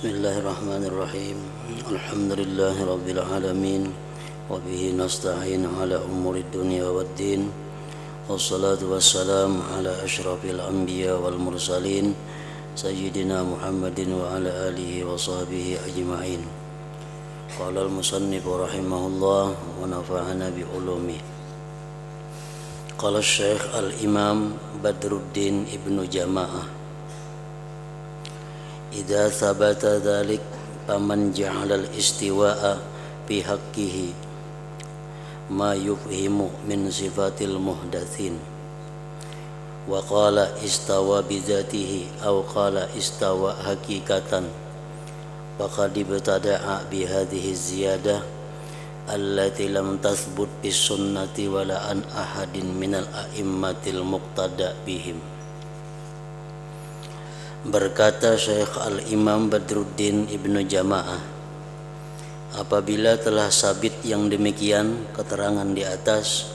Bismillahirrahmanirrahim. Alhamdulillahi rabbil alamin. Wa bihi nasta'in ala umuri dunya waddin. Wassalatu wassalamu ala asyrafil anbiya wal mursalin Sayyidina Muhammadin wa ala alihi wa sahbihi ajma'in. Qala al-musannif rahimahullah wa nafa'ana bi ulumi. Qala Syekh al-Imam Badruddin Ibnu Jama'ah, idza sabata dzalik faman ja'ala al-istiwa'a fi haqqihi ma yufhimu min sifatil muhdatsin wa qala istawa bi dzatihi aw qala istawa haqiqatan faqad ibtada'a bi hadhihi ziyadah allati lam tathbut bis sunnati wala an ahadin minal a'immatil muqtada bihim. Berkata Syekh Al-Imam Badruddin Ibnu Jama'ah, apabila telah sabit yang demikian keterangan di atas,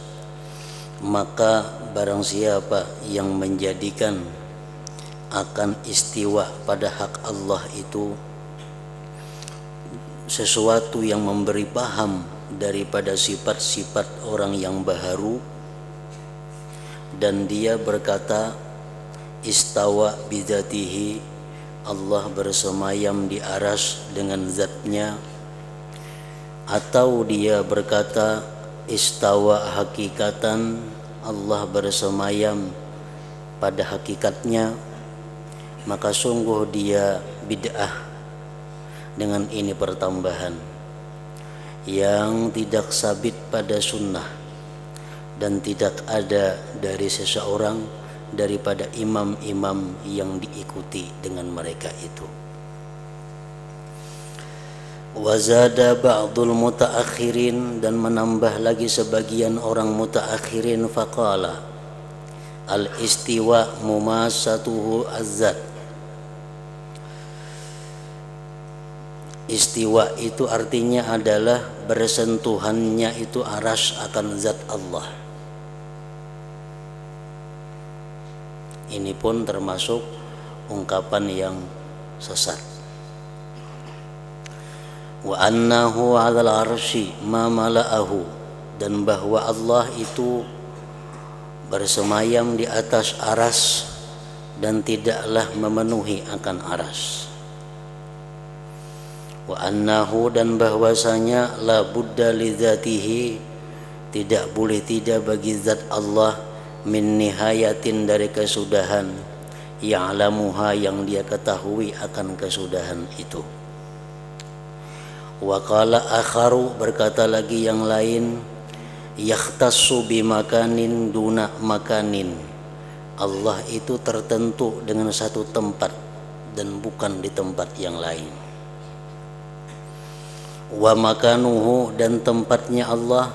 maka barang siapa yang menjadikan akan istiwa pada hak Allah itu sesuatu yang memberi paham daripada sifat-sifat orang yang baharu, dan dia berkata istawa bidzatihi, Allah bersemayam di aras dengan zatnya, atau dia berkata istawa hakikatan, Allah bersemayam pada hakikatnya, maka sungguh dia bid'ah dengan ini pertambahan yang tidak sabit pada sunnah dan tidak ada dari seseorang daripada imam-imam yang diikuti dengan mereka itu. Wazada ba'dul mutaakhirin, dan menambah lagi sebagian orang mutaakhirin, faqala al-istiwa mumasatuhu az-zat. Istiwa itu artinya adalah bersentuhannya itu aras akan zat Allah. Ini pun termasuk ungkapan yang sesat. Wa annahu 'alal 'arsy ma mala'ahu, dan bahwa Allah itu bersemayam di atas aras dan tidaklah memenuhi akan aras. Wa annahu, dan bahwasanya la budda li dzatihi, tidak boleh tidak bagi zat Allah, min nihayatin, dari kesudahan, ya'lamuha, yang dia ketahui akan kesudahan itu. Wa qala akharu, berkata lagi yang lain, yakhtassu bimakanin duna makanin, Allah itu tertentu dengan satu tempat dan bukan di tempat yang lain. Wa makanuhu, dan tempatnya Allah,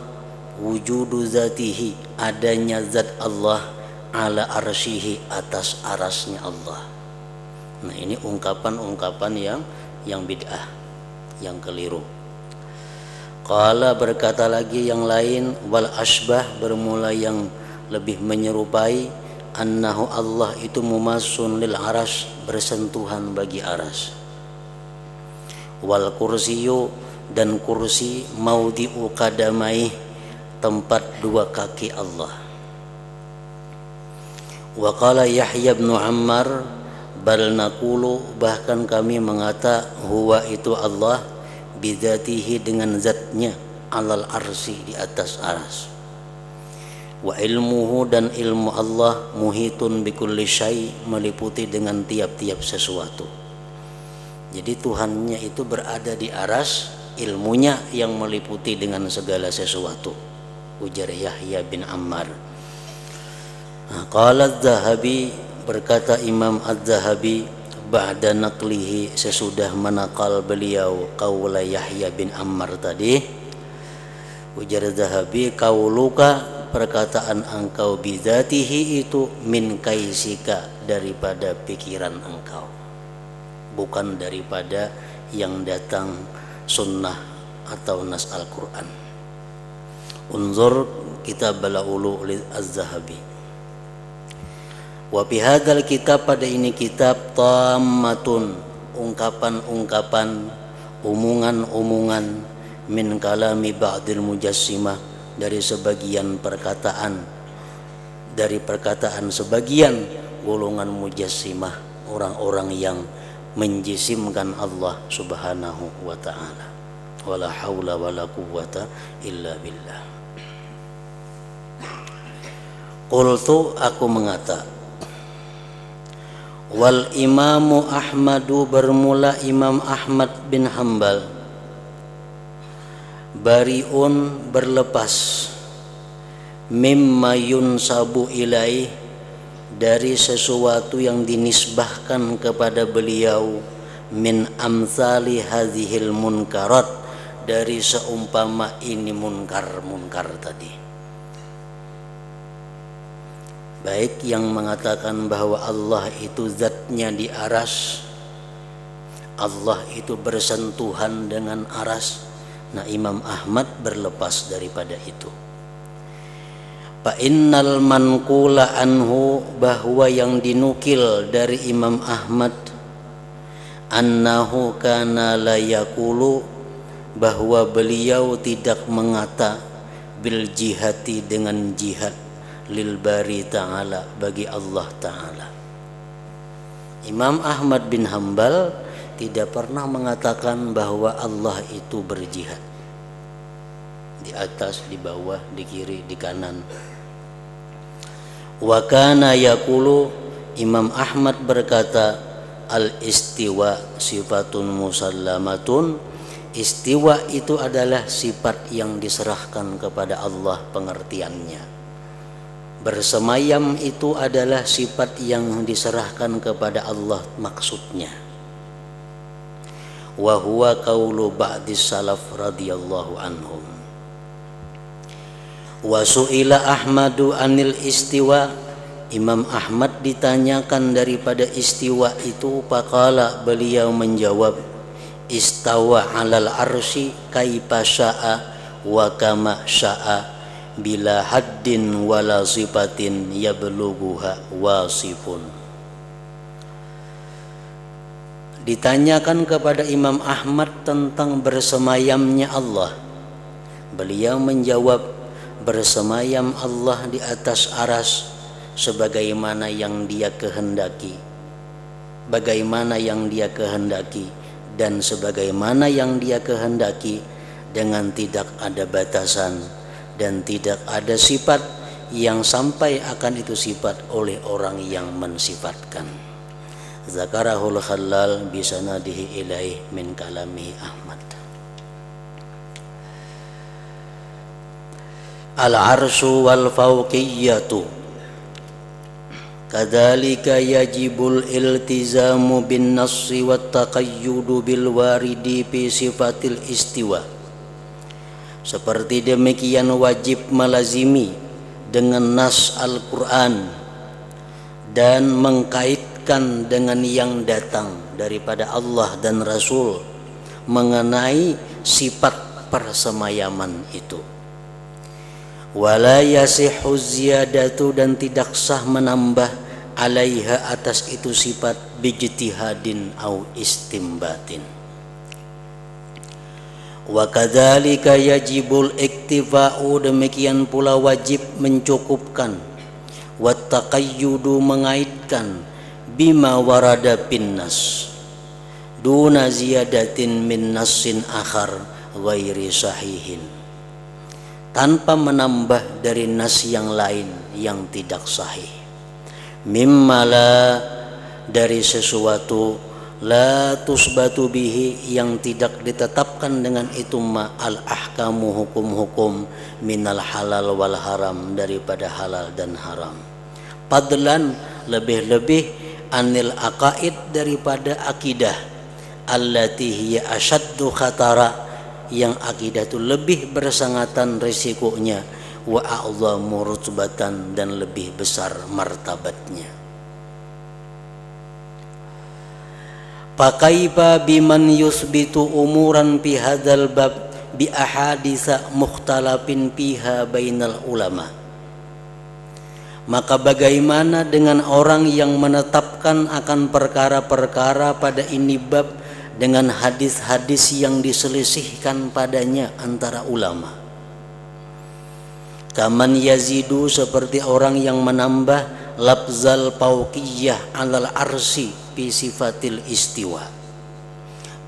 wujudu zatihi, adanya zat Allah, ala arsyihi, atas arasnya Allah. Nah, ini ungkapan-ungkapan yang bid'ah, yang keliru. Qala, berkata lagi yang lain, wal asbah, bermula yang lebih menyerupai, annahu Allah itu mumassun lil aras, bersentuhan bagi aras. Wal kursiyu, dan kursi, maudhi'u qadamaih, tempat dua kaki Allah. Wa qala Yahya bin Ammar, bal naqulu, bahkan kami mengata, huwa itu Allah, bidzatihi, dengan zatnya, alal arsy, di atas aras. Wa ilmuhu, dan ilmu Allah, muhitun bikulli syai, meliputi dengan tiap-tiap sesuatu. Jadi Tuhannya itu berada di aras, ilmunya yang meliputi dengan segala sesuatu, ujar Yahya bin Ammar. Qala Az-Zahabi, berkata Imam Az-Zahabi, ba'da naqlihi, sesudah menakal beliau qaula Yahya bin Ammar tadi, ujar Zahabi, qauluka, perkataan engkau, bidzatihi itu, min kaisika, daripada pikiran engkau, bukan daripada yang datang sunnah atau nas Al-Quran. Unzur kitab al-ulu Az-Zahabi. Wa bihadzal kitab, pada ini kitab, tammatun, ungkapan-ungkapan, omongan-omongan min kalami ba'dil mujassimah, dari sebagian perkataan, dari perkataan sebagian golongan mujassimah, orang-orang yang menjisimkan Allah subhanahu wa ta'ala. Wala haula wala quwwata illa billah. Qultu, aku mengata, wal imamu Ahmadu, bermula Imam Ahmad bin Hambal, bariun, berlepas, mimma yunsabu ilaih, dari sesuatu yang dinisbahkan kepada beliau, min amsali hadhil munkarat, dari seumpama ini munkar-munkar tadi. Baik yang mengatakan bahwa Allah itu zatnya di aras, Allah itu bersentuhan dengan aras, nah Imam Ahmad berlepas daripada itu. Fa innal manqula anhu, bahwa yang dinukil dari Imam Ahmad, annahu kana la yaqulu, bahwa beliau tidak mengata, bil jihati, dengan jihad, lil bari ta'ala, bagi Allah ta'ala. Imam Ahmad bin Hambal tidak pernah mengatakan bahwa Allah itu berjihad, di atas, di bawah, di kiri, di kanan. Wa kana yaqulu, Imam Ahmad berkata, al istiwa sifatun musallamatun, istiwa itu adalah sifat yang diserahkan kepada Allah pengertiannya. Bersemayam itu adalah sifat yang diserahkan kepada Allah maksudnya. Wa huwa qaulu ba'dis salaf radhiyallahu anhum. Wa su'ila Ahmadu anil istiwa, Imam Ahmad ditanyakan daripada istiwa itu, faqala, beliau menjawab, istawa alal arsy kaifa sya'a wa kama sya'a, bila haddin wala sifatin yablughuha wasifun. Ditanyakan kepada Imam Ahmad tentang bersemayamnya Allah, beliau menjawab, bersemayam Allah di atas aras sebagaimana yang Dia kehendaki, bagaimana yang Dia kehendaki, dan sebagaimana yang Dia kehendaki, dengan tidak ada batasan dan tidak ada sifat yang sampai akan itu sifat oleh orang yang mensifatkan. Zakarahul Khallal bisanadihi ilaih min kalamihi Ahmad. Al-arsyu wal fawqiyatu kadzalika yajibul iltizamu bin nassi wat taqayyudu bil waridi fi sifatil istiwa. Seperti demikian wajib melazimi dengan nas Al-Qur'an dan mengkaitkan dengan yang datang daripada Allah dan Rasul mengenai sifat persemayaman itu. Wala yasihhu ziyadatu, dan tidak sah menambah, alaiha, atas itu sifat, bijtihadin au istimbatin. Wa kadzalika yajibul iktifa'u, demikian pula wajib mencukupkan, wa taqayyudu, mengaitkan, bima warada pinnas, duna ziyadatin min nassin akhar ghairi sahihin, tanpa menambah dari nas yang lain yang tidak sahih. Mimmala, dari sesuatu, la tusbatu bihi, yang tidak ditetapkan dengan itu, ma al ahkamu, hukum-hukum, minal halal wal haram, daripada halal dan haram. Padlan, lebih-lebih, anil aqaid, daripada akidah, allati hiya asyaddu khatara, yang akidah itu lebih bersangatan risikonya, wa a'zamu rutbatan, dan lebih besar martabatnya. Fakaifa biman yusbitu umuran fi hadzal bab bi ahaditsa mukhtalafin fiha bainal ulama. Maka bagaimana dengan orang yang menetapkan akan perkara-perkara pada ini bab dengan hadis-hadis yang diselisihkan padanya antara ulama? Kaman yazidu, seperti orang yang menambah lafzal fauqiyah alal arsi fi sifatil istiwa.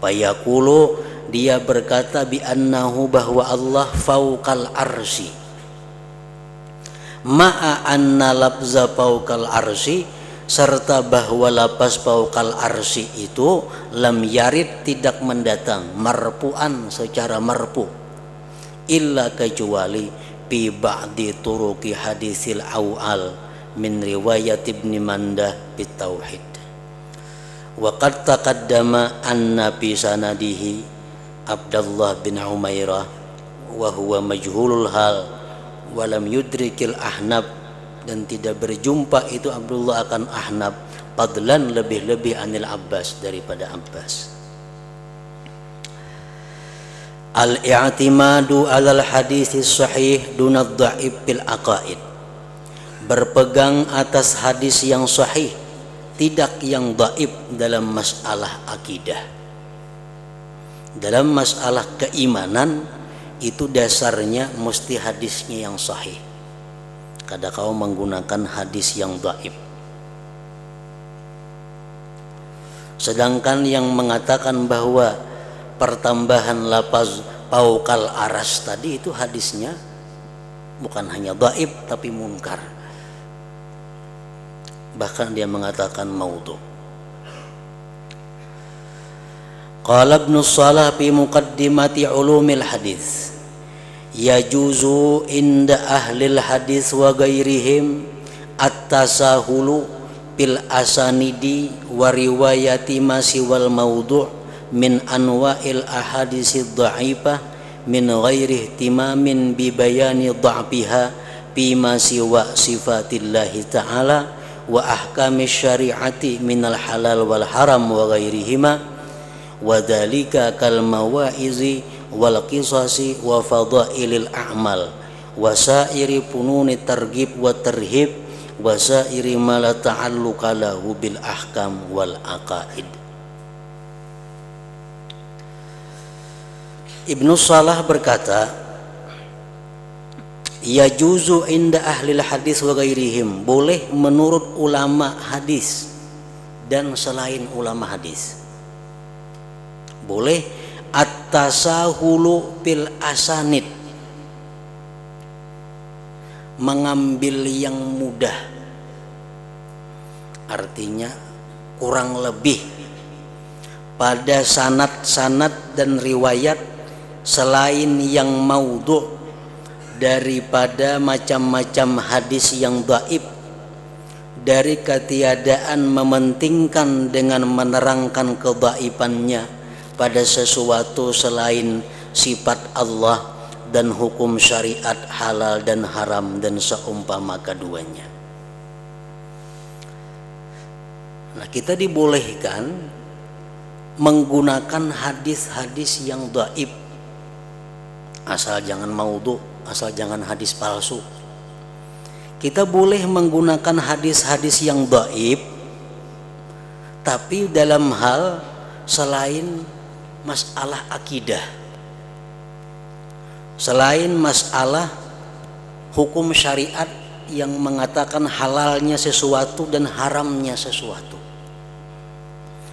Fayaqulu, dia berkata bi annahu, bahwa Allah fauqal arsi. Ma'a anna lafza fauqal arsi, serta bahwa lapas fauqal arsi itu lam yarid, tidak mendatang marfu'an secara marfu, illa kecuali fi ba'di turuqi hadisil awal min riwayat Ibni Mandah bitauhid. Wa qad taqaddama anna fi sanadihi Abdullah bin Umairah wa huwa majhulul hal wa lam yudrikil Ahnab, dan tidak berjumpa itu Abdullah akan Ahnab, fadlan lebih-lebih anil Abbas, daripada Abbas. Al-i'timadu alal hadis sahih dunad dhaif fil aqaid, berpegang atas hadis yang sahih, tidak yang dhaif dalam masalah akidah. Dalam masalah keimanan itu dasarnya mesti hadisnya yang sahih. Kada kau menggunakan hadis yang dhaif. Sedangkan yang mengatakan bahwa pertambahan lafaz fauqal aras tadi itu hadisnya bukan hanya dhaif tapi munkar. Bahkan dia mengatakan maudhu. Qala Ibnu Shalah fi muqaddimati ulumil hadis, yajuzu inda ahlil hadis wa ghairihim at-tasahulu bil asanidi wa riwayati ma siwal maudhu' min anwa'il ahaditsidh dha'ifah min ghairi ihtimamin bi bayani dha'fiha fi ma siwa sifatillahi ta'ala wa ahkami syari'ati minal halal wal haram wa ghairihima, wa dzalika kal mawaizi wal qisasi wa fadailil a'mal wa sairi fununi targhib wa tarhib wa sairi ma la ta'alluqa lahu bil ahkam wal aqaid. Ibnu Shalah berkata, yajuzu inda ahlil hadis wa ghairihim, boleh menurut ulama hadis dan selain ulama hadis, boleh at-tasahulu bil asanid, mengambil yang mudah, artinya kurang lebih pada sanad-sanad dan riwayat selain yang maudhu' daripada macam-macam hadis yang dhaif, dari ketiadaan mementingkan dengan menerangkan kedhaifannya pada sesuatu selain sifat Allah dan hukum syariat halal dan haram dan seumpama keduanya. Nah, kita dibolehkan menggunakan hadis-hadis yang dhaif, asal jangan maudhu', asal jangan hadis palsu. Kita boleh menggunakan hadis-hadis yang dhaif tapi dalam hal selain masalah akidah, selain masalah hukum syariat yang mengatakan halalnya sesuatu dan haramnya sesuatu.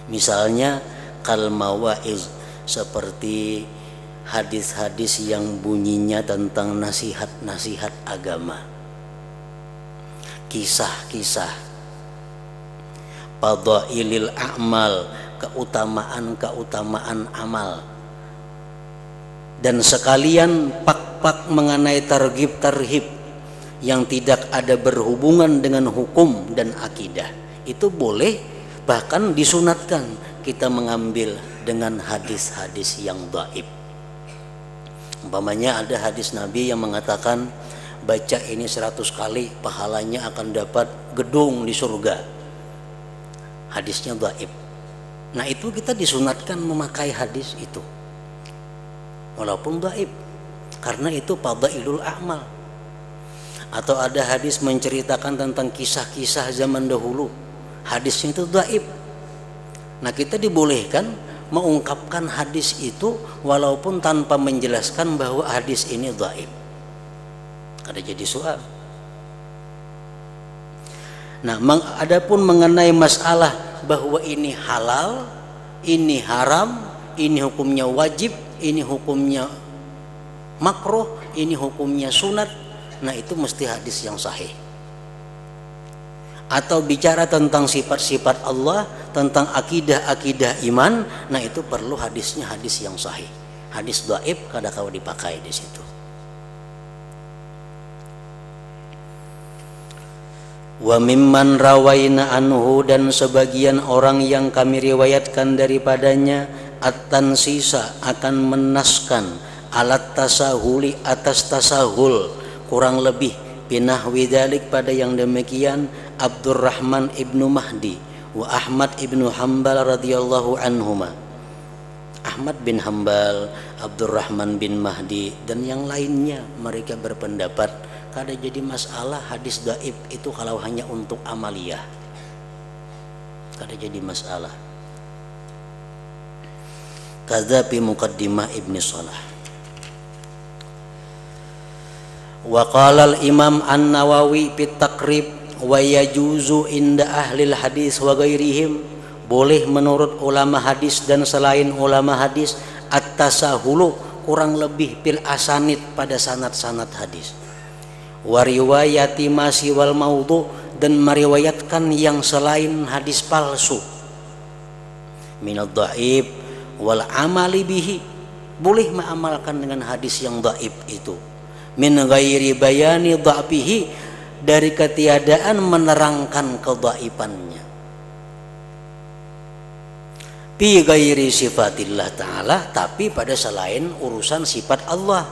Misalnya kal mawaiz, seperti hadis-hadis yang bunyinya tentang nasihat-nasihat agama, kisah-kisah, fadailil a'mal, keutamaan-keutamaan amal, dan sekalian pak-pak mengenai targhib tarhib yang tidak ada berhubungan dengan hukum dan akidah. Itu boleh, bahkan disunatkan kita mengambil dengan hadis-hadis yang dhaif. Umpamanya ada hadis Nabi yang mengatakan baca ini 100 kali pahalanya akan dapat gedung di surga. Hadisnya dhaif. Nah, itu kita disunatkan memakai hadis itu walaupun dhaif, karena itu fadailul a'mal. atau ada hadis menceritakan tentang kisah-kisah zaman dahulu, hadisnya itu dhaif. Nah, kita dibolehkan mengungkapkan hadis itu walaupun tanpa menjelaskan bahwa hadis ini dhaif. Ada jadi soal. Nah, adapun mengenai masalah bahwa ini halal, ini haram, ini hukumnya wajib, ini hukumnya makruh, ini hukumnya sunat, nah itu mesti hadis yang sahih. Atau bicara tentang sifat-sifat Allah, tentang akidah-akidah iman, nah itu perlu hadisnya hadis yang sahih. Hadis dhaif kada kau dipakai di situ. Wa mimman rawaina anhu, dan sebagian orang yang kami riwayatkan daripadanya, at-tansisa, akan menaskan, alat tasahuli, atas tasahul, kurang lebih binahwi dzalik, pada yang demikian Abdurrahman ibnu Mahdi wa Ahmad ibnu Hambal radhiyallahu anhuma. Ahmad bin Hambal, Abdurrahman bin Mahdi dan yang lainnya, mereka berpendapat kada jadi masalah hadis dhaif itu kalau hanya untuk amaliyah, kada jadi masalah. Kadza fi muqaddimah Ibnu Shalah. Wa qala al-Imam An-Nawawi fi Taqrib wa yajuzu inda ahli hadis wa ghairihim, boleh menurut ulama hadis dan selain ulama hadis, at-tasahulu, kurang lebih bil asanid, pada sanad-sanad hadis, wa riwayati ma siwal maudhu, dan meriwayatkan yang selain hadis palsu, minad dhaif wal amali bihi, boleh mengamalkan dengan hadis yang dhaif itu, min ghairi bayani dha'fihi, dari ketiadaan menerangkan kedhaifannya, bi ghairi sifatillah ta'ala, tapi pada selain urusan sifat Allah,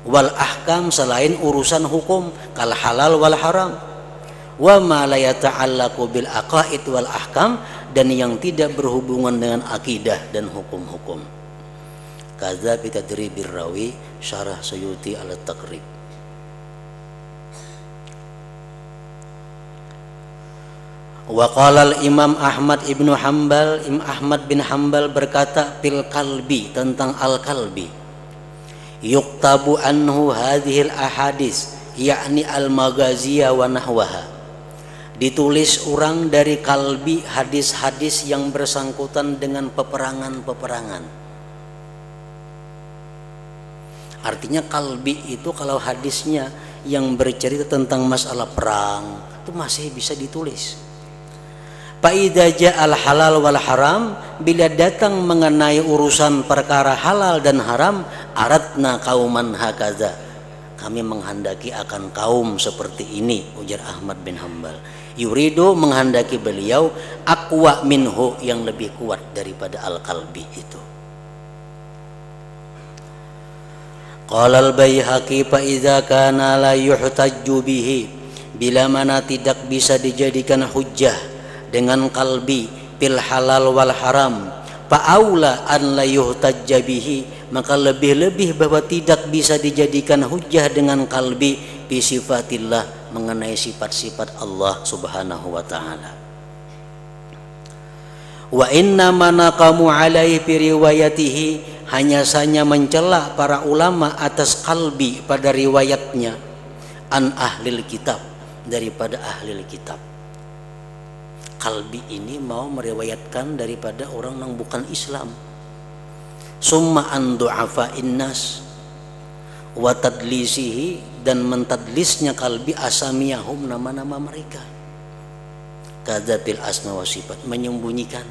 wal ahkam, selain urusan hukum, kal halal wal haram, wa ma la yata'allaqu bil aqaid wal ahkam, dan yang tidak berhubungan dengan akidah dan hukum-hukum. Kadza bi tadribir rawi, syarah Suyuti ala Taqrib. Wa qala al-Imam Ahmad ibnu Hambal, Imam Ahmad bin Hambal berkata fil kalbi, tentang al-kalbi, yuktabu anhu hadhil ahadis, yakni al-maghaziyah wa nahwaha, ditulis orang dari kalbi hadis-hadis yang bersangkutan dengan peperangan-peperangan. Artinya kalbi itu kalau hadisnya yang bercerita tentang masalah perang itu masih bisa ditulis. Fa'idza ja'al halal wal haram, bila datang mengenai urusan perkara halal dan haram, aradna kauman hakaza, kami menghendaki akan kaum seperti ini, ujar Ahmad bin Hambal. Yuridu, menghendaki beliau, aqwa minhu, yang lebih kuat daripada al-kalbi itu. Qala al-Baihaqi fa idza kana la yuhtajju bihi, bila mana tidak bisa dijadikan hujjah dengan kalbi fil halal wal haram, fa aula an la yuhtajja bihi, maka lebih-lebih bahwa tidak bisa dijadikan hujjah dengan kalbi bi sifatillah, mengenai sifat-sifat Allah Subhanahu wa taala. Wa inna manaqamu alaihi fi riwayatihi, hanya saja mencela para ulama atas kalbi pada riwayatnya, an ahlil kitab, daripada ahlil kitab. Kalbi ini mau meriwayatkan daripada orang yang bukan Islam. Summa an du'afa innas wa tadlisihi, dan mentadlisnya kalbi asamiyahum, nama-nama mereka. Kadzatil asma wa sifat, menyembunyikan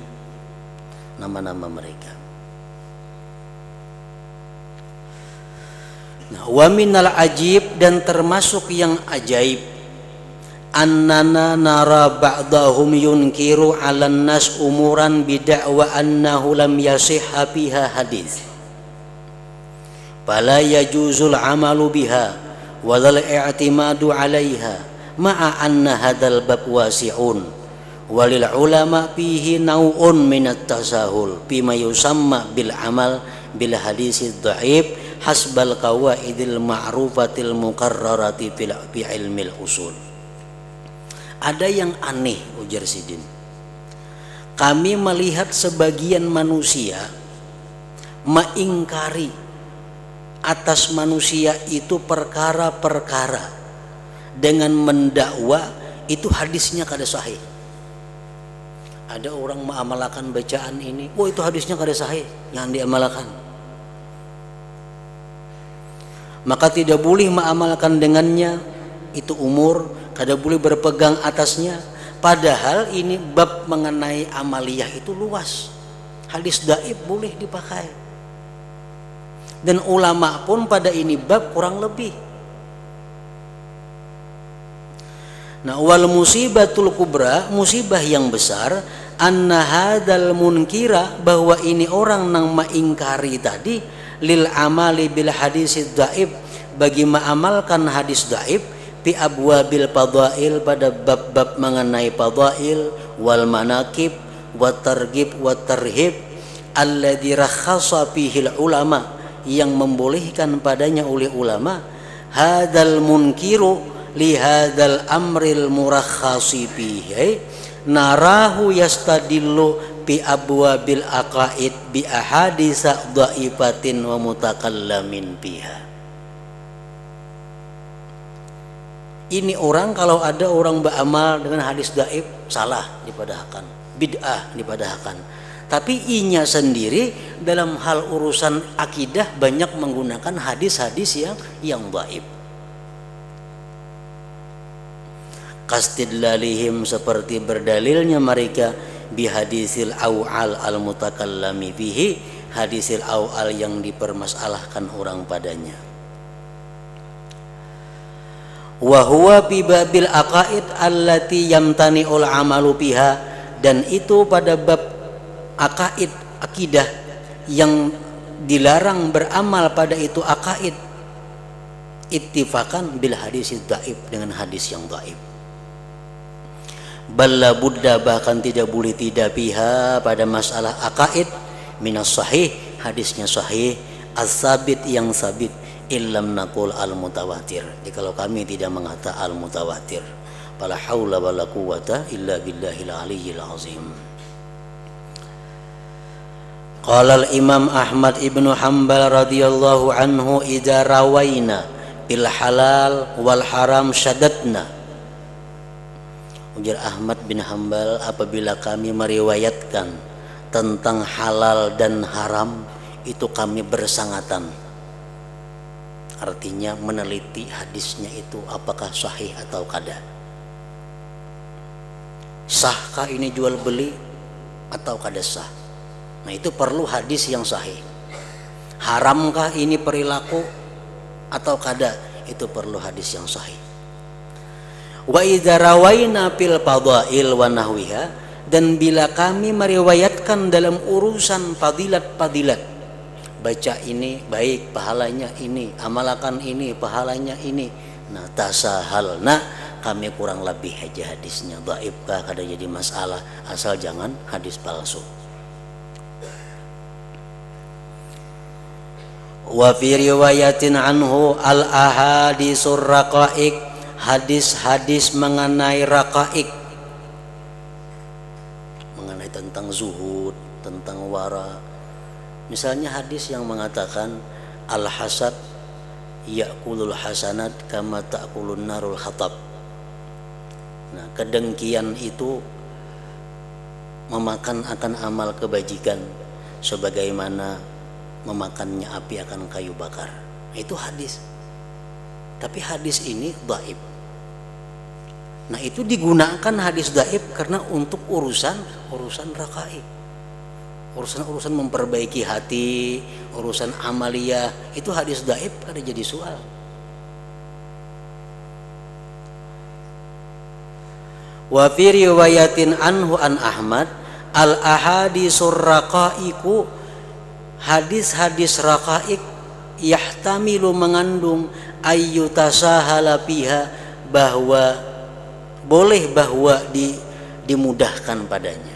nama-nama mereka. Nah, wa minal ajib, dan termasuk yang ajaib, annana nara ba'dahum yunkiru 'alan nas umuran bid'wa annahu lam yasihha fiha hadis, fala yajuzul 'amalu biha wal i'timadu 'alaiha, ma'a anna hadzal bab wasi'un walil ulama fihi naw'un minat tasahul bima yusamma bil amal bil hadis dhaif hasbal qawaidil ma'rufatil muqarrarati fi ilmil usul. Ada yang aneh, ujar Sidin. Kami melihat sebagian manusia mengingkari atas manusia itu perkara-perkara dengan mendakwa itu hadisnya kada sahih. Ada orang mengamalkan bacaan ini, oh itu hadisnya kada sahih, yang diamalkan. Maka tidak boleh mengamalkan dengannya, itu umur, kada boleh berpegang atasnya. Padahal ini bab mengenai amaliyah itu luas. Hadis dhaif boleh dipakai. Dan ulama pun pada ini bab kurang lebih. Nah, wal musibatul kubra, musibah yang besar, anna hadzal munkira, bahwa ini orang nang mengingkari tadi, lil amali bil hadis dhaif, bagi mengamalkan hadis dhaif, fi abwabil fadail, pada bab-bab mengenai fadail, wal manaqib, wat targhib wat tarhib, alladzi rakhasa fihil ulama, yang membolehkan padanya oleh ulama, hadzal munkiru li hadzal amril murakhasi fihi, narahu yastadillu bi abwabil aqaid bi ahaditsa dhaifatin wa mutakallamin biha. Ini orang, kalau ada orang beramal dengan hadis dhaif, salah dipadahkan, bid'ah dipadahkan. Tapi inya sendiri dalam hal urusan akidah banyak menggunakan hadis-hadis yang dhaif. Kastidlalihim, seperti berdalilnya mereka, bihadisil awal al mutakallami bihi, hadisil awal yang dipermasalahkan orang padanya. Wa huwa fi babil aqaid allati yamtani'ul amalu biha, dan itu pada bab aqaid, akidah, yang dilarang beramal pada itu aqaid, ittifakan bil hadis dhaif, dengan hadis yang dhaif. Balla budda, bahkan tidak boleh tidak biha, pada masalah aqaid, minas sahih, hadisnya sahih, as-sabit, yang sabit, illam naqul al mutawatir, jikalau kami tidak mengata al mutawatir. Fala haula wala quwata illa billahil aliyyil azim. Qala al Imam Ahmad ibnu Hanbal radhiyallahu anhu, idza rawaina bil halal wal haram syadatna. Ujar Ahmad bin Hanbal, apabila kami meriwayatkan tentang halal dan haram, itu kami bersangatan. Artinya meneliti hadisnya itu apakah sahih atau kada. Sahkah ini jual beli atau kada sah? Nah, itu perlu hadis yang sahih. Haramkah ini perilaku atau kada? Itu perlu hadis yang sahih. Wa idza rawaina fil fadail wa nahwiha, dan bila kami meriwayatkan dalam urusan fadilat-fadilat, baca ini baik pahalanya ini, amalkan ini pahalanya ini, nah tasahalna, kami kurang lebih aja hadisnya dhaif kah kada jadi masalah, asal jangan hadis palsu. Wa fi riwayatin anhu al ahadisur raqaiq, hadis-hadis mengenai raqaiq, mengenai tentang zuhud, tentang wara. Misalnya hadis yang mengatakan al-hasad ya'kulul hasanat kama ta'kulun narul hatab. Nah, kedengkian itu memakan akan amal kebajikan sebagaimana memakannya api akan kayu bakar. Itu hadis. Tapi hadis ini dhaif. Nah, itu digunakan hadis dhaif karena untuk urusan raqaiq. Urusan memperbaiki hati, urusan amaliyah, itu hadis dhaif kada jadi soal. Wa fi riwayatin anhu an Ahmad al ahadisur raqaiqu, hadis-hadis raqaiq yahtamilu, mengandung ayyutasahala biha, bahwa boleh bahwa dimudahkan padanya.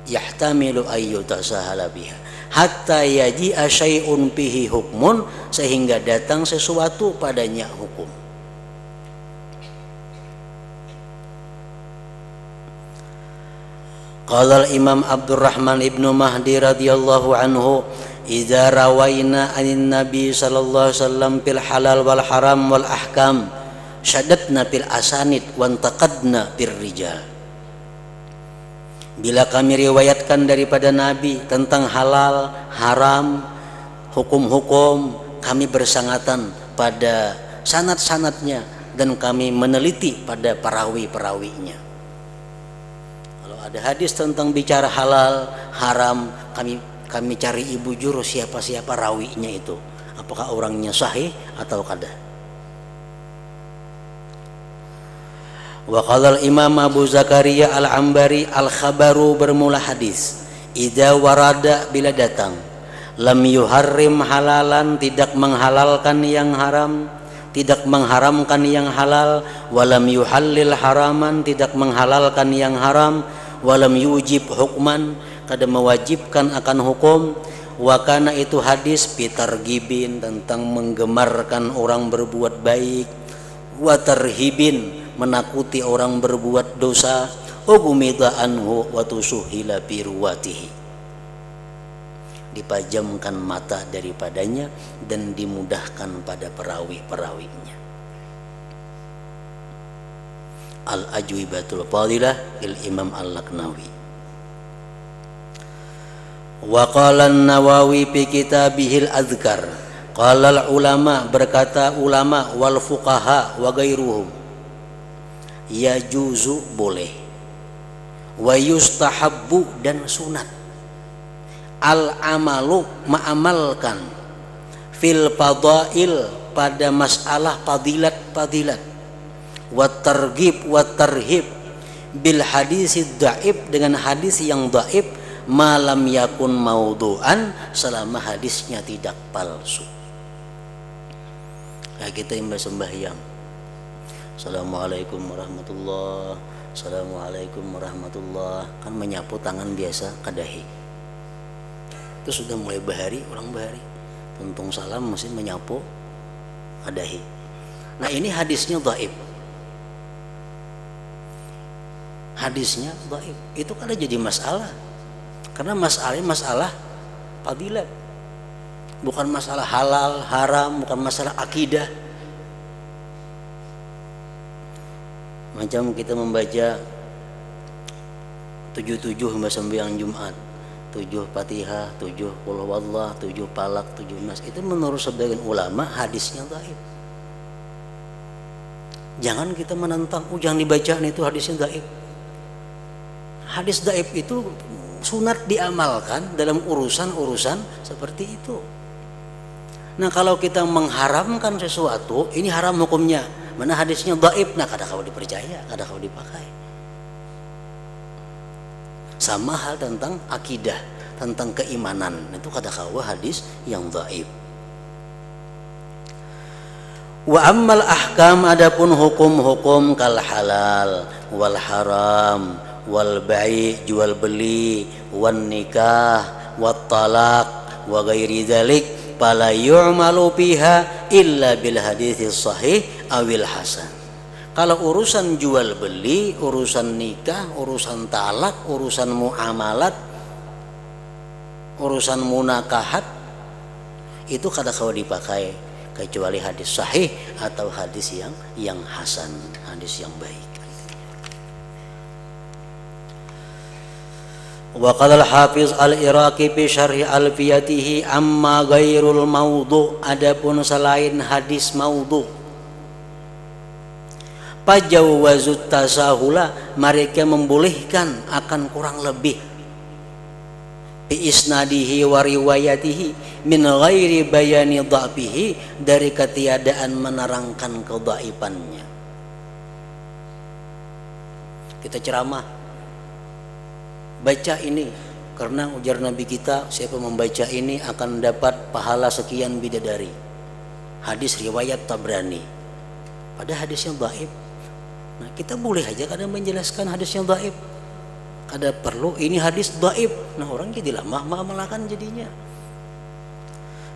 Yahtamilu ayyutasahala biha, hatta yaji'a syai'un fihi hukmun, sehingga datang sesuatu padanya hukum. Qala al-Imam Abdurrahman ibnu Mahdi radhiyallahu anhu, idza rawaina anin nabi sallallahu alaihi wasallam fil halal wal haram wal ahkam syaddatna fil asanid wa taqadna bir rijal. Bila kami riwayatkan daripada nabi tentang halal, haram, hukum-hukum, kami bersangatan pada sanad-sanadnya dan kami meneliti pada perawi-perawinya. Ada hadis tentang bicara halal, haram, kami cari ibu juru siapa rawinya itu. Apakah orangnya sahih atau kada. Wa qala al-Imam Abu Zakaria al-Ambari, al-khabaru bermula hadis. Idza warada, bila datang, lam yuharrim halalan, tidak menghalalkan yang haram, tidak mengharamkan yang halal, walam yuhallil haraman, tidak menghalalkan yang haram, walam yujib hukman, kada mewajibkan akan hukum, wakana itu hadis pitargibin, tentang menggemarkan orang berbuat baik, watarhibin, menakuti orang berbuat dosa, ugumida anhu watusuhila biruwatihi, dipajamkan mata daripadanya dan dimudahkan pada perawi-perawinya. Al-Ajwibatul Fadilah il Imam Al-Laknawi. Wa qala an-Nawawi fi kitabihil Adhkar, qala al-ulama, berkata ulama, wal fuqaha wa ghairuhum, yajuzu, boleh, wa yustahabbu, dan sunat, al-amalu, mengamalkan, fil fadail, pada masalah fadilat-fadilat, wat targhib wat tarhib, bil hadis dhaif, dengan hadis yang dhaif, malam yakun maudhu'an, selama hadisnya tidak palsu. Kayak kita yang bersembahyang, assalamualaikum warahmatullah, assalamualaikum warahmatullah, kan menyapu tangan biasa kadahi. Itu sudah mulai bahari, orang bahari tuntung salam mesti menyapu kadahi. Nah ini hadisnya dhaif, hadisnya dhaif, itu kan jadi masalah, karena masalah fadilat, bukan masalah halal haram, bukan masalah akidah. Macam kita membaca 77 sembahyang Jumat, 7 Fatihah, 7 Qul huwallah, 7 Falak, 7 Nas, itu menurut sebagian ulama hadisnya dhaif. Jangan kita menentang, jangan dibaca itu hadisnya dhaif. Hadis dhaif itu sunat diamalkan dalam urusan-urusan seperti itu. Nah kalau kita mengharamkan sesuatu, ini haram hukumnya, mana hadisnya dhaif, nah kada kau dipercaya, kada kau dipakai. Sama hal tentang akidah, tentang keimanan, itu kada kau hadis yang dhaif. Wa ammal ahkam, adapun hukum-hukum, kal halal wal haram wal bai', jual beli, wan nikah, wat talaq, wa ghairi dzalik, fala yu'malu biha illa bil haditsis sahih awil hasan. Kalau urusan jual beli, urusan nikah, urusan talak, urusan muamalat, urusan munakahat, itu kada kau dipakai kecuali hadis sahih atau hadis yang hasan, hadis yang baik. Wa qala al-Hafiz al-Iraqi fi syarhi alfiyatihi, amma ghairul maudhu, adapun selain hadis maudhu, pajawazut tasahula, mereka membolehkan akan kurang lebih, bi isnadihi wa riwayatihi min ghairi bayani dha'fihi, dari ketiadaan menerangkan kedhaifannya. Kita ceramah, baca ini karena ujar Nabi kita, siapa membaca ini akan dapat pahala sekian bidadari. Hadis riwayat Tabrani, pada hadisnya dhaif. Nah kita boleh aja kadang menjelaskan hadisnya dhaif, kada perlu ini hadis dhaif. Nah orang jadi lamah mengamalkan jadinya.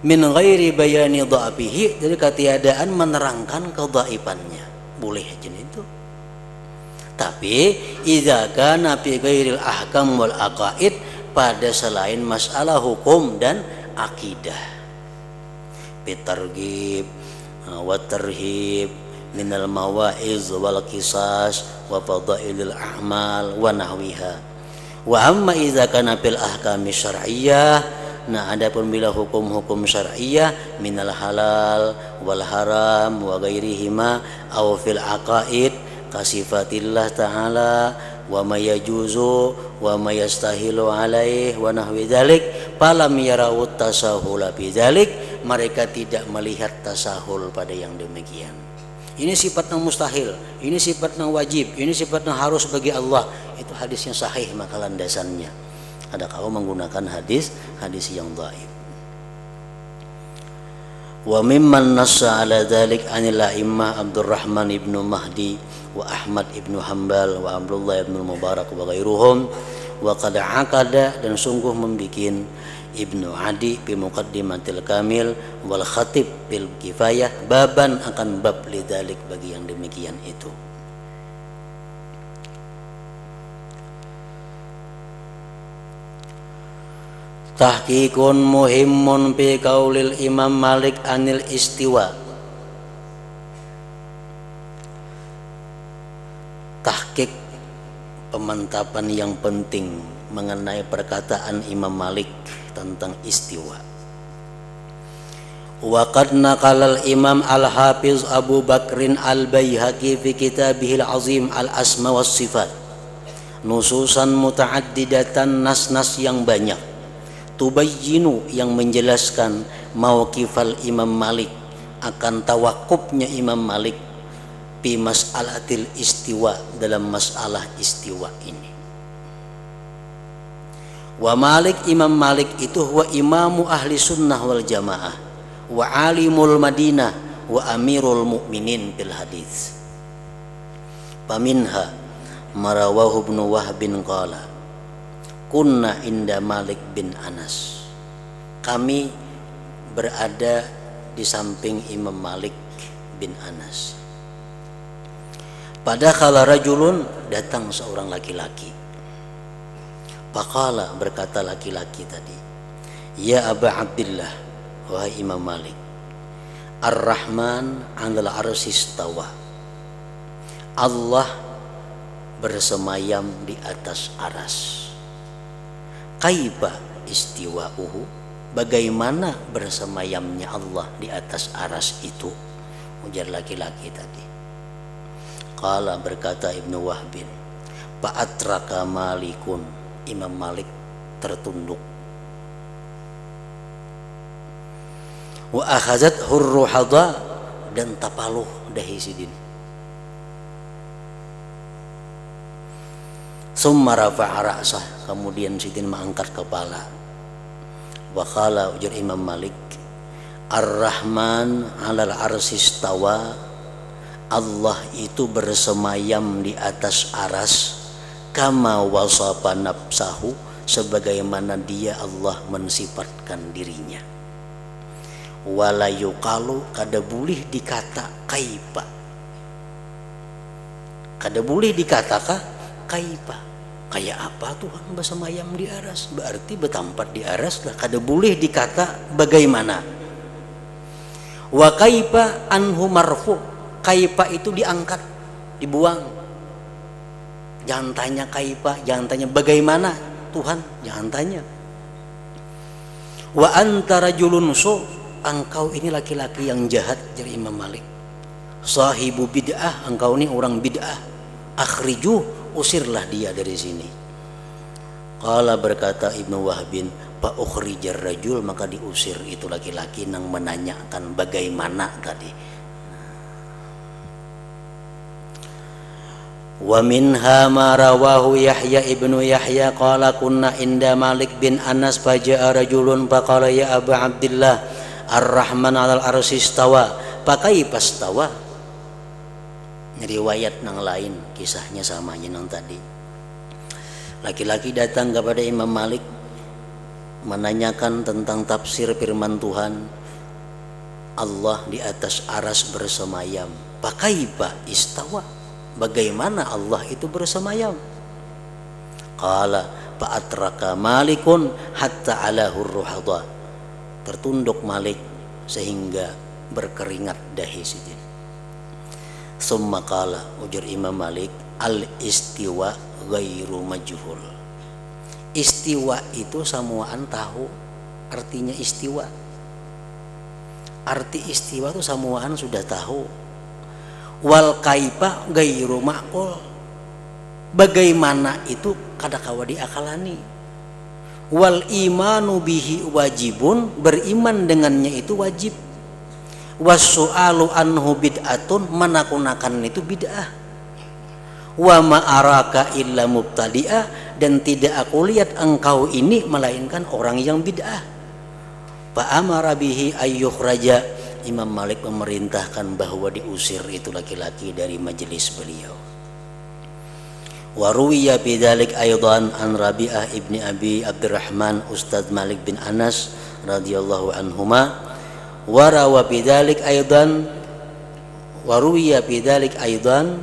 min ghairi bayani dha'fihi, dari ketiadaan menerangkan kedhaifannya. Boleh aja itu. Tapi idza kana fi ghairil ahkam wal aqaid, pada selain masalah hukum dan akidah, bitarghib wa tarhib minal mawa'iz wal qisas wa fadailil a'mal wa nahwiha. Wa amma idza kana fil ahkami syar'iyyah, nah adapun bila hukum-hukum syar'iyyah minal halal wal haram wa ghairihima aw fil aqaid kasifatillah ta'ala wa ma yajuzu wa ma yastahilu alaih wa nahwi dzalik, falam yarau tasahula bidzalik, mereka tidak melihat tasahul pada yang demikian. Ini sifatnya mustahil, ini sifatnya wajib, ini sifatnya harus bagi Allah. Itu hadisnya sahih maka landasannya. Ada kau menggunakan hadis yang dhaif. Wa mimman nassa ala dzalik anil a'immah Abdurrahman ibnu Mahdi wa Ahmad ibnu Hanbal wa Abdullah ibnu Mubarak wa ghairuhum, wa qad aqada, dan sungguh membikin Ibnu Adi bi Muqaddimatil Kamil wal Khatib bil Kifayah baban akan bab lidzalik, bagi yang demikian itu. Tahqiqun muhimmun bi qaulil Imam Malik anil istiwa. Tahqiq, pemantapan yang penting mengenai perkataan Imam Malik tentang istiwa. Wa qad naqala al-Imam al-Hafiz Abu Bakrin al-Baihaqi fi kitabihil azim al-asma was sifat nususan muta'addidatan, nas-nas yang banyak, tubayyinu, yang menjelaskan mauqifal Imam Malik, akan tawakufnya Imam Malik fi mas'alatil istiwa, dalam masalah istiwa ini. Wa Malik, Imam Malik itu huwa imamu ahli sunnah wal jamaah wa alimul Madinah wa amirul mu'minin bil hadis. Paminha marawahu ibnu Wahbin qala kunna inda Malik bin Anas, kami berada di samping Imam Malik bin Anas. Pada kala rajulun, datang seorang laki-laki. Faqala, berkata laki-laki tadi, ya Aba Abdillah, wahai Imam Malik, Ar-Rahman 'alal arsy istawa, Allah bersemayam di atas aras. Kaifa istiwa'uhu, bagaimana bersemayamnya Allah di atas aras itu? Ujar laki-laki tadi. Qala, berkata Ibnu Wahbin, fa'atraka Malikun, Imam Malik tertunduk. Wa akhazat hurruhadha, dan tapaluh dahi sidin. Summa rafa'a ra'sah, kemudian sidin mengangkat kepala. Wa qala, ujar Imam Malik, Ar-Rahman 'alal arsy istawa, Allah itu bersemayam di atas aras, kama wasafa nafsahu, sebagaimana dia Allah mensifatkan dirinya. Wala yuqalu, kada boleh dikata kaifa, kada boleh dikatakan kaifa, kayak apa Tuhan bersemayam di aras, berarti bertempat di aras lah, kada boleh dikata bagaimana. Wa kaifa anhu marfu, kaifa itu diangkat, dibuang. Jangan tanya kaifa, jangan tanya bagaimana Tuhan, jangan tanya. Wa anta rajulun su, engkau ini laki-laki yang jahat, dari Imam Malik. Sahibu bid'ah, engkau ini orang bid'ah. Akhriju, usirlah dia dari sini. Qala, berkata Ibnu Wahbin, fa ukhrijar rajul, maka diusir itu laki-laki yang menanyakan bagaimana tadi. Wa minha ma rawahu Yahya ibnu Yahya qala kunna inda Malik bin Anas faja'a rajulun faqala ya Aba Abdillah Ar-Rahman 'alal arsy istawa fakaifa istawa. Riwayat yang lain kisahnya sama yang tadi. Laki-laki datang kepada Imam Malik menanyakan tentang tafsir firman Tuhan, Allah di atas aras bersemayam. Pakaiba istawa, bagaimana Allah itu bersemayam? Qala fa'atraka malikun hatta ala hurruhadha, tertunduk Malik sehingga berkeringat dahi sijin. Summa qala, ujar Imam Malik, al istiwa ghairu majhul. Istiwa itu samuaan tahu artinya istiwa. Arti istiwa itu samuaan sudah tahu. Wal kaifa ghairu ma'qul, bagaimana itu kadakawa diakalani. Wal imanu bihi wajibun, beriman dengannya itu wajib. Wassu'alu anhu bid'atun, menakunakan itu bid'ah. Wa ma'araka illa mubtadi'ah, dan tidak aku lihat engkau ini melainkan orang yang bid'ah. Fa'amara bihi ayyuh raja, Imam Malik memerintahkan bahwa diusir itu laki-laki dari majelis beliau. Wa ruwiya bidzalik aidan an Rabi'ah ibni Abi Abdurrahman Ustadz Malik bin Anas radhiyallahu anhuma. Warawa bidzalik aidan waruwiya bidzalik aidan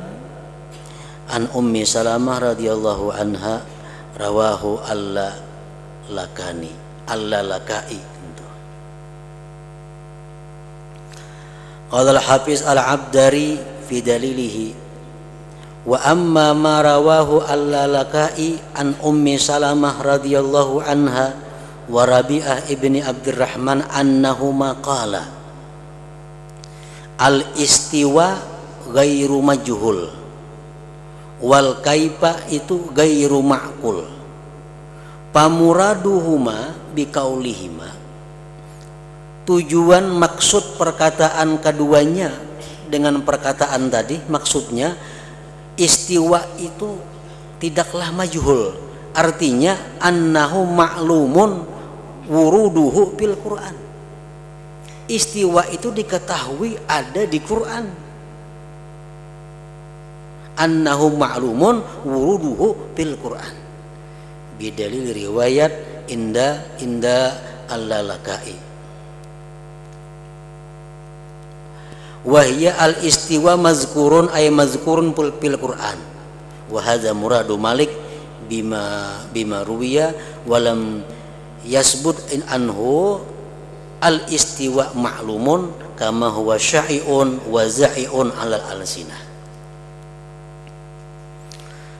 an Ummi Salamah radhiyallahu anha rawahu al-Lakani al-Lakai. Qala al-Hafiz al-Abdari fi dalilihi, wa amma ma rawahu al-Lakai an Ummi Salamah radhiyallahu anha wa Rabi'ah ibni Abdurrahman annahuma qala al-istiwa ghairu majhul wal kaifa itu ghairu ma'qul. Pamuraduhuma biqaulihima, tujuan maksud perkataan keduanya dengan perkataan tadi, maksudnya istiwa itu tidaklah majhul, artinya annahu ma'lumun wuruduhu bil Quran. Istiwa itu diketahui ada di Quran. Annahu ma'lumun wuruduhu bil Quran. Bidalil riwayat inda al-Lakai. Wahya al-istiwa mazkurun ay mazkurun fil Quran. Wa hadza muradu Malik bima ruwiya walam yasbut in anhu al-istiwa ma'lumun kama huwa syai'un wa za'i'un alal alsinah.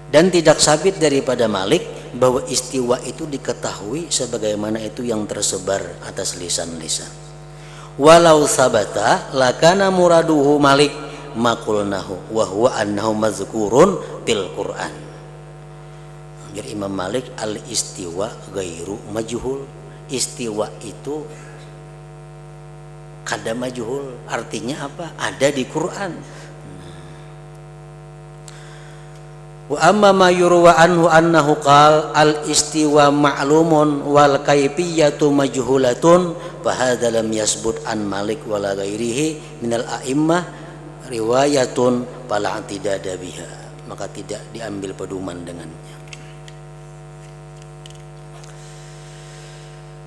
Dan tidak sabit daripada Malik bahwa istiwa itu diketahui sebagaimana itu yang tersebar atas lisan-lisan. Walau sabata lakana muraduhu Malik maqulnahu wa huwa annahu mazkurun fil Quran. Jadi Imam Malik al-istiwa ghairu majhul, istiwa itu kada majhul, artinya apa? Ada di Quran. Wa amma ma yurwa anhu annahu qal al-istiwa ma'lumun wal kaifiyatu majhulatun fa hadza lam yasbut an Malik wala ghairihi minal a'immah riwayatun fala i'tidada biha, maka tidak diambil pedoman dengannya.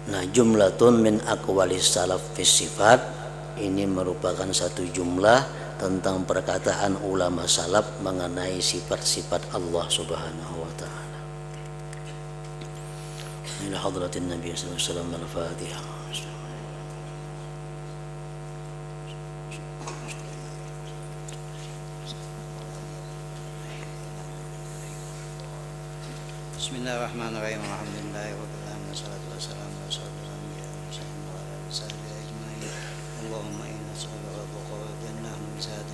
Nah, jumlatun min aqwalis salaf fi sifat, ini merupakan satu jumlah tentang perkataan ulama salaf mengenai sifat-sifat Allah Subhanahu wa taala. Ila hadratin Nabi sallallahu alaihi wasallam al-Fatihah. Bismillahirrahmanirrahim. Alhamdulillahi rabbil alamin. Wassalatu wassalamu ala asyrofil anbiya'i wal mursalin wa ala alihi ajma'in. Allahumma inna nas'aluka ridhaka wal jannah min sa'ati